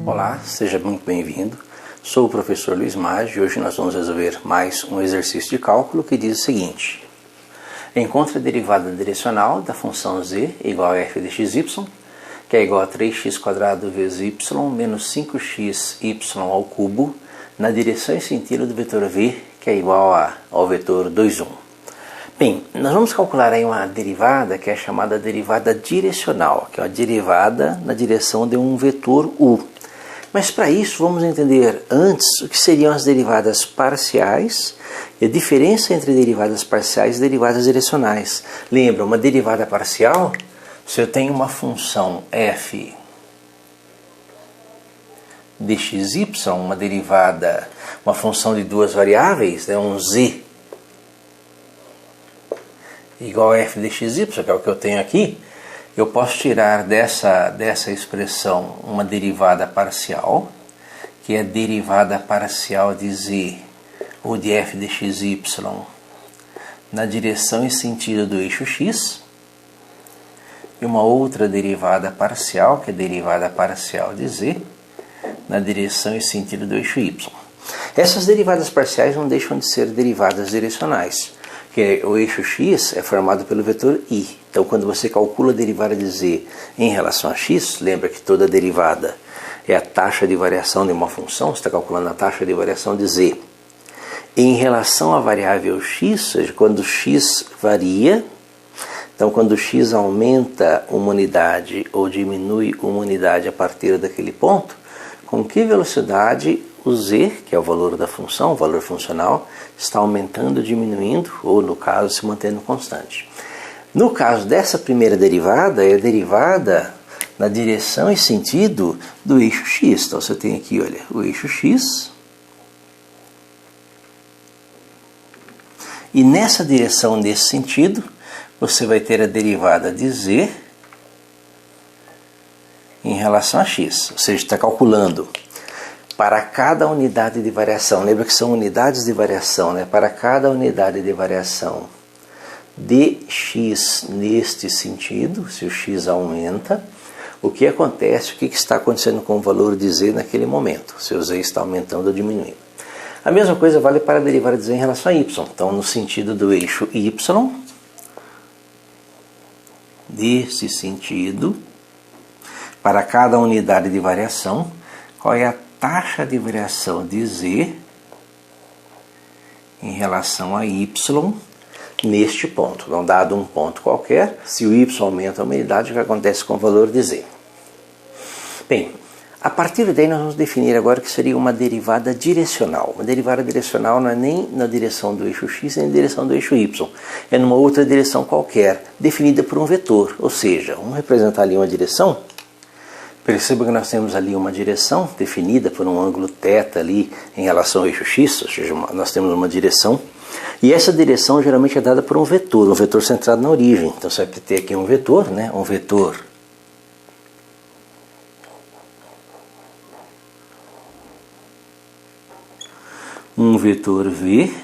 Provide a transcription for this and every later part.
Olá, seja muito bem-vindo. Sou o professor Luiz Maggi e hoje nós vamos resolver mais um exercício de cálculo que diz o seguinte: encontre a derivada direcional da função z igual a f de xy, que é igual a 3x² vezes y menos 5xy ao cubo, na direção e sentido do vetor v, que é igual ao vetor 2, 1. Bem, nós vamos calcular aí uma derivada que é chamada derivada direcional, que é uma derivada na direção de um vetor u. Mas para isso vamos entender antes o que seriam as derivadas parciais e a diferença entre derivadas parciais e derivadas direcionais. Lembra, uma derivada parcial, se eu tenho uma função f de xy, uma derivada, uma função de duas variáveis, um z igual a f de xy, que é o que eu tenho aqui, eu posso tirar dessa expressão uma derivada parcial, que é a derivada parcial de z ou de f de xy na direção e sentido do eixo x, e uma outra derivada parcial, que é a derivada parcial de z na direção e sentido do eixo y. Essas derivadas parciais não deixam de ser derivadas direcionais, que o eixo x é formado pelo vetor i. Então, quando você calcula a derivada de z em relação a x, lembra que toda derivada é a taxa de variação de uma função, você está calculando a taxa de variação de z. Em relação à variável x, ou seja, quando x varia, então quando x aumenta uma unidade ou diminui uma unidade a partir daquele ponto, com que velocidade o z, que é o valor da função, o valor funcional, está aumentando, diminuindo, ou no caso, se mantendo constante. No caso dessa primeira derivada, é a derivada na direção e sentido do eixo x. Então você tem aqui, olha, o eixo x. E nessa direção, nesse sentido, você vai ter a derivada de z em relação a x. Ou seja, está calculando para cada unidade de variação. Lembra que são unidades de variação, né? Para cada unidade de variação de x neste sentido, se o x aumenta, o que acontece, o que está acontecendo com o valor de z naquele momento, se o z está aumentando ou diminuindo. A mesma coisa vale para a derivada de z em relação a y. Então, no sentido do eixo y, desse sentido, para cada unidade de variação, qual é a taxa de variação de z em relação a y neste ponto. Então, dado um ponto qualquer, se o y aumenta a uma unidade, o que acontece com o valor de z? Bem, a partir daí nós vamos definir agora o que seria uma derivada direcional. Uma derivada direcional não é nem na direção do eixo x, nem na direção do eixo y. É numa outra direção qualquer, definida por um vetor. Ou seja, vamos representar ali uma direção. Perceba que nós temos ali uma direção definida por um ângulo θ ali em relação ao eixo x, ou seja, nós temos uma direção. E essa direção geralmente é dada por um vetor centrado na origem. Então você vai ter aqui um vetor, né? Um vetor v,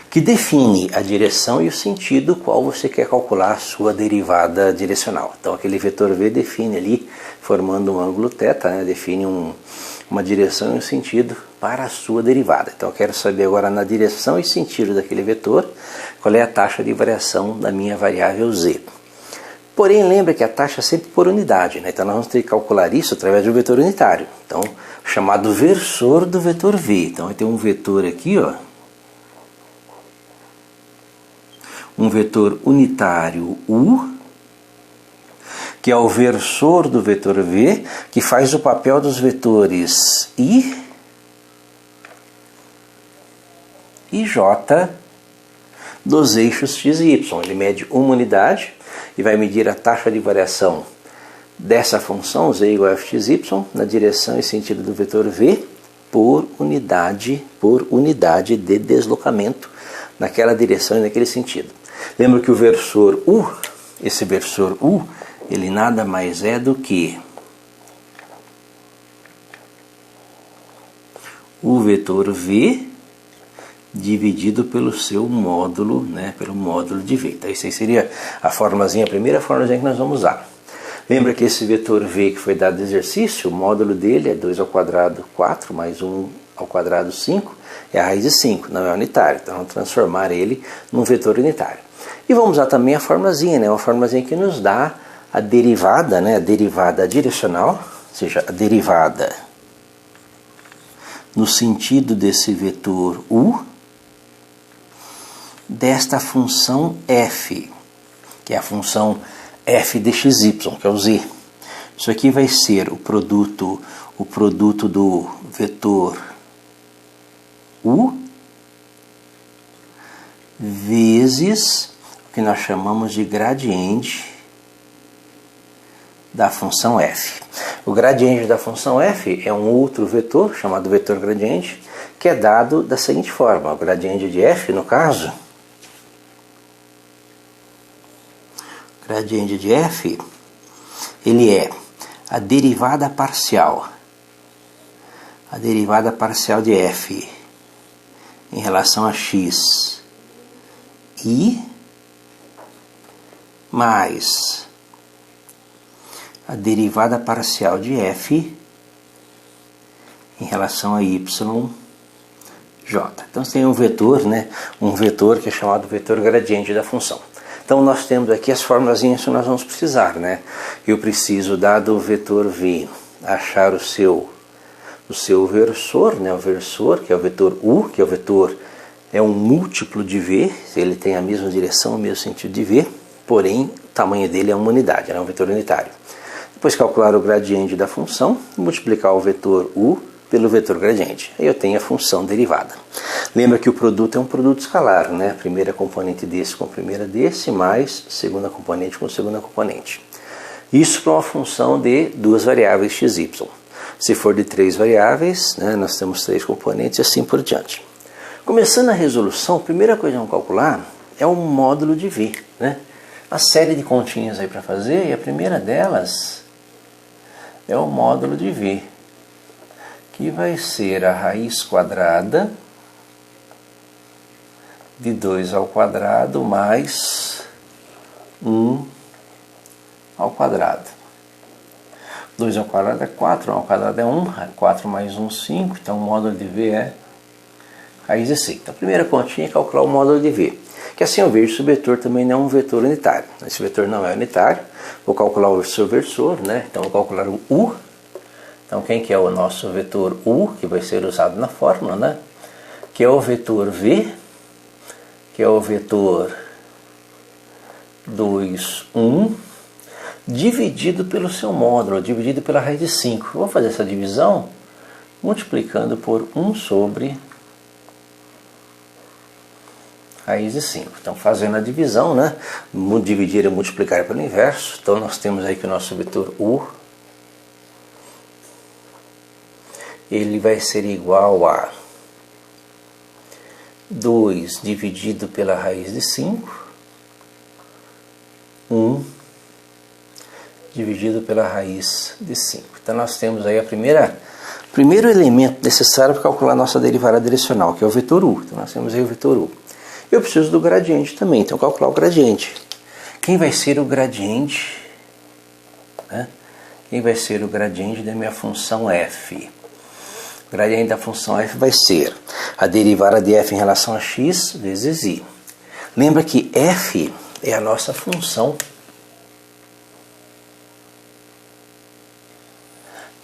que define a direção e o sentido qual você quer calcular a sua derivada direcional. Então aquele vetor v define ali, formando um ângulo θ, né? Define uma direção e um sentido para a sua derivada. Então eu quero saber agora na direção e sentido daquele vetor qual é a taxa de variação da minha variável z. Porém, lembra que a taxa é sempre por unidade, né? Então nós vamos ter que calcular isso através do vetor unitário. Então, o chamado versor do vetor v. Então vai ter um vetor aqui, ó, um vetor unitário u, que é o versor do vetor v, que faz o papel dos vetores i e j dos eixos x e y. Ele mede uma unidade e vai medir a taxa de variação dessa função z igual a f de y na direção e sentido do vetor v por unidade de deslocamento naquela direção e naquele sentido. Lembra que o versor u, esse versor u, ele nada mais é do que o vetor v dividido pelo seu módulo, né, pelo módulo de V. Então isso aí seria a formulazinha, a primeira formulazinha que nós vamos usar. Lembra que esse vetor V que foi dado de exercício, o módulo dele é 2 ao quadrado 4 mais 1 ao quadrado 5, é a raiz de 5, não é unitário. Então vamos transformar ele num vetor unitário. E vamos usar também a formulazinha, né, uma formulazinha que nos dá a derivada, né, a derivada direcional, ou seja, a derivada no sentido desse vetor U, desta função f, que é a função f de xy, que é o z. Isso aqui vai ser o produto do vetor U vezes o que nós chamamos de gradiente da função f. O gradiente da função f é um outro vetor, chamado vetor gradiente, que é dado da seguinte forma. O gradiente de f, no caso, gradiente de f, ele é a derivada parcial de f em relação a x i mais a derivada parcial de f em relação a y j. Então você tem um vetor, né, um vetor que é chamado vetor gradiente da função. Então nós temos aqui as formulazinhas que nós vamos precisar, né? Eu preciso, dado o vetor v, achar o seu versor, né? O versor, que é o vetor u, que é o vetor, é um múltiplo de v, ele tem a mesma direção, o mesmo sentido de v, porém o tamanho dele é uma unidade, é um vetor unitário. Depois calcular o gradiente da função, multiplicar o vetor u pelo vetor gradiente. Aí eu tenho a função derivada. Lembra que o produto é um produto escalar, né? Primeira componente desse com primeira desse, mais segunda componente com segunda componente. Isso para uma função de duas variáveis x, y. Se for de três variáveis, né, nós temos três componentes e assim por diante. Começando a resolução, a primeira coisa que vamos calcular é o módulo de V, né? Uma série de continhas aí para fazer, e a primeira delas é o módulo de V, que vai ser a raiz quadrada de 2 ao quadrado mais 1 ao quadrado. 2 ao quadrado é 4, 1 ao quadrado é 1, 4 mais 1, 5, então o módulo de V é raiz de 5. Então a primeira continha é calcular o módulo de V, que assim eu vejo se o vetor também não é um vetor unitário. Esse vetor não é unitário, vou calcular o seu versor, né? Então vou calcular o U. Então quem que é o nosso vetor U, que vai ser usado na fórmula, né? Que é o vetor V, que é o vetor 2, 1, dividido pelo seu módulo, dividido pela raiz de 5. Vou fazer essa divisão multiplicando por 1 sobre raiz de 5. Então fazendo a divisão, né? Dividir e multiplicar pelo inverso. Então nós temos aí que o nosso vetor U, ele vai ser igual a 2 dividido pela raiz de 5, 1 dividido pela raiz de 5. Então nós temos aí primeiro elemento necessário para calcular a nossa derivada direcional, que é o vetor U. Então nós temos aí o vetor U. Eu preciso do gradiente também, então calcular o gradiente. Quem vai ser o gradiente? Né? Quem vai ser o gradiente da minha função f? O gradiente da função f vai ser a derivada de f em relação a x vezes i. Lembra que f é a nossa função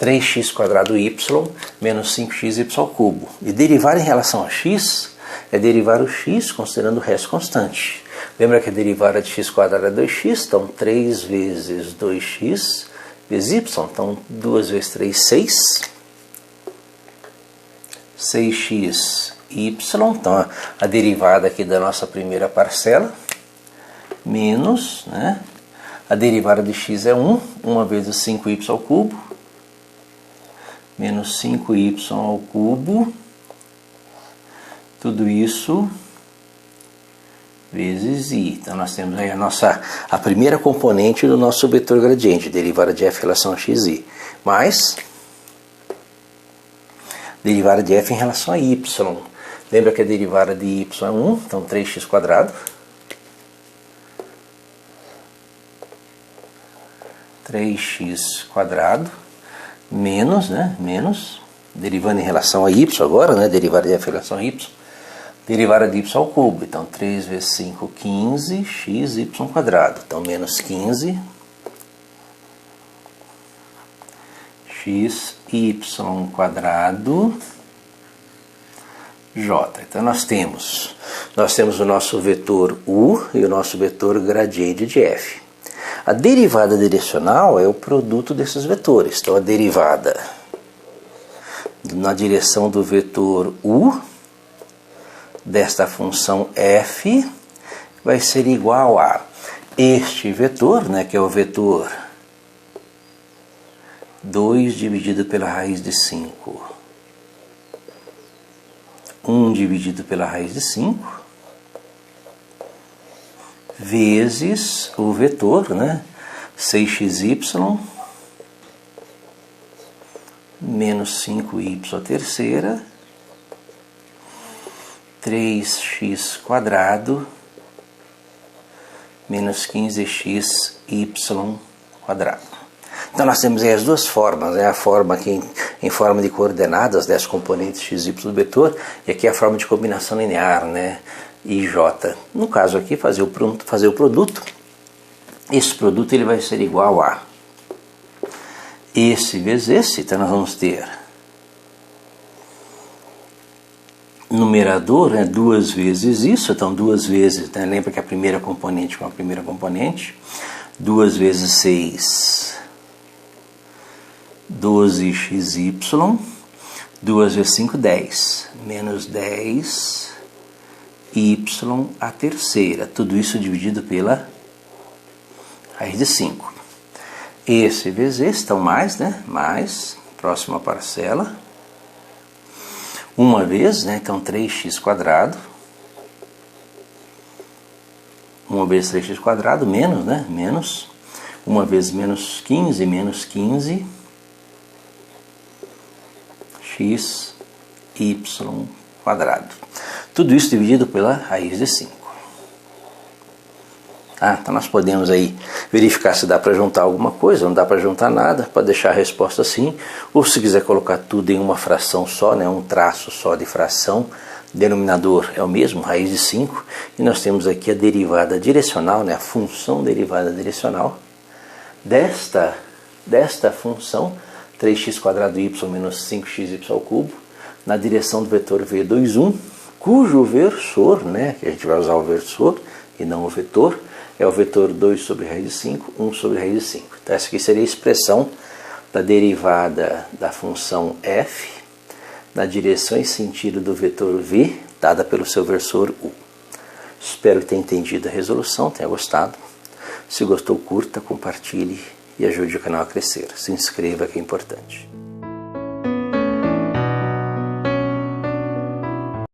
3x² y menos 5xy². E derivar em relação a x é derivar o x considerando o resto constante. Lembra que a derivada de x² é 2x, então 3 vezes 2x vezes y, então 2 vezes 3, 6. 6xy, então a derivada aqui da nossa primeira parcela, menos, né, a derivada de x é 1, 1 vezes 5y², menos 5y², tudo isso vezes i. Então nós temos aí a primeira componente do nosso vetor gradiente, derivada de f em relação a xi, mais derivada de f em relação a y. Lembra que a derivada de y é 1, então 3x². 3x² menos, né? Menos, derivando em relação a y agora, né? Derivada de f em relação a y. Derivada de y ao cubo. Então 3 vezes 5, 15, xy². Então menos 15 xy² j. Então nós temos o nosso vetor u e o nosso vetor gradiente de f. A derivada direcional é o produto desses vetores. Então a derivada na direção do vetor u desta função f vai ser igual a este vetor, né, que é o vetor 2 dividido pela raiz de 5, 1 dividido pela raiz de 5, vezes o vetor, né, 6xy menos 5y², 3x² menos 15xy². Então nós temos aí as duas formas, né? A forma aqui em forma de coordenadas das componentes x e y do vetor, e aqui a forma de combinação linear, né? I, j. No caso aqui, fazer o produto. Esse produto ele vai ser igual a esse vezes esse. Então nós vamos ter numerador, né, 2 vezes isso. Então 2 vezes, né, lembra que a primeira componente com a primeira componente. 2 vezes 6, 12xy. 2 vezes 5, 10. Menos 10 y². Tudo isso dividido pela raiz de 5. Esse vezes esse, então mais, né? Mais, próxima parcela. Uma vez, né? Então 3x². Uma vez 3x², menos, né? Menos. Uma vez menos 15, menos 15 xy². Tudo isso dividido pela raiz de 5. Então nós podemos aí verificar se dá para juntar alguma coisa, não dá para juntar nada, para deixar a resposta assim, ou se quiser colocar tudo em uma fração só, né, um traço só de fração, denominador é o mesmo, raiz de 5, e nós temos aqui a derivada direcional, né, a função derivada direcional desta função 3x² y menos 5xy², na direção do vetor v21, cujo versor, né, que a gente vai usar o versor e não o vetor, é o vetor 2 sobre raiz de 5, 1 sobre raiz de 5. Então essa aqui seria a expressão da derivada da função f na direção e sentido do vetor v, dada pelo seu versor u. Espero que tenha entendido a resolução, tenha gostado. Se gostou, curta, compartilhe e ajude o canal a crescer. Se inscreva, que é importante.